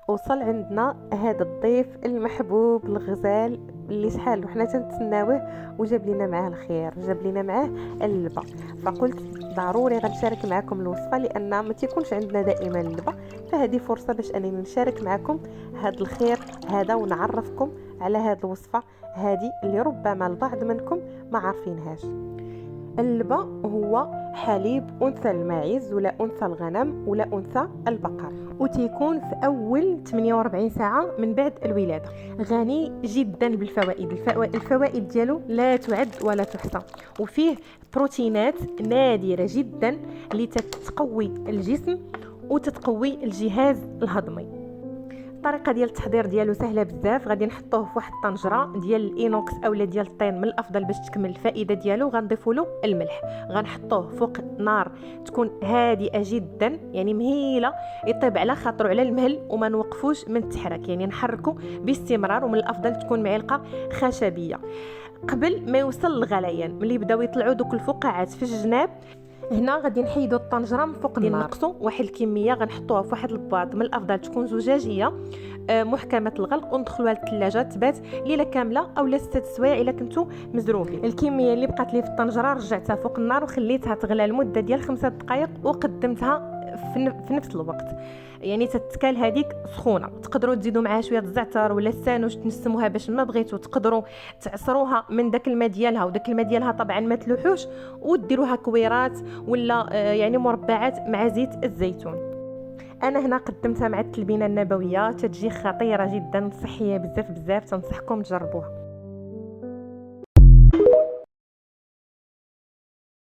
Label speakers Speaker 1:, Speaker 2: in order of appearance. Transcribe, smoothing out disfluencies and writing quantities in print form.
Speaker 1: وصل عندنا هذا الضيف المحبوب الغزال اللي شحال وحنا تنتسناوه، وجاب لنا معاه الخير، جاب لنا معاه اللبا. فقلت ضروري غنشارك معكم الوصفه، لان ما تيكونش عندنا دائما اللبا، فهذه فرصه باش انني نشارك معكم هذا الخير هذا، ونعرفكم على هذه الوصفه هذه اللي ربما البعض منكم ما عارفينهاش. اللبا هو حليب أنثى الماعز ولا أنثى الغنم ولا أنثى البقر، وتيكون في أول 48 ساعة من بعد الولادة. غني جدا بالفوائد، الفوائد ديالو لا تعد ولا تحصى، وفيه بروتينات نادرة جدا اللي تتقوي الجسم وتتقوي الجهاز الهضمي. الطريقه ديال التحضير ديالو سهله بزاف. غادي نحطوه في واحد الطنجره ديال الاينوكس اولا ديال الطين، من الافضل باش تكمل الفائده ديالو. غنضيفوا له الملح، غنحطوه فوق نار تكون هادئه جدا، يعني مهيله، يطيب على خاطرو على المهل، وما نوقفوش من التحرك، يعني نحركه باستمرار. ومن الافضل تكون معلقه خشبيه قبل ما يوصل للغليان. ملي يبداو يطلعوا دوك الفقاعات في الجناب، هنا غادي نحيدوا الطنجره من فوق النار، نقصوا واحد الكميه غنحطوها في واحد البواط، من الافضل تكون زجاجيه محكمه الغلق، وندخلوها للثلاجه تبات ليله كامله اولا 6 سوايع الا كنتو مزروبين. الكميه اللي بقات لي في الطنجره رجعتها فوق النار وخليتها تغلى لمده ديال 5 دقائق، وقدمتها في نفس الوقت، يعني تتكال هذيك سخونه. تقدروا تزيدوا معها شويه الزعتر ولا السانوش تنسموها باش ما بغيتوا، تقدروا تعصروها من داك الماء ديالها، وداك الماء ديالها طبعا ما تلوحوش، وديروها كويرات ولا يعني مربعات مع زيت الزيتون. انا هنا قدمتها مع التلبينه النبويه، تتجي خطيره جدا، صحيه بزاف بزاف، تنصحكم تجربوها.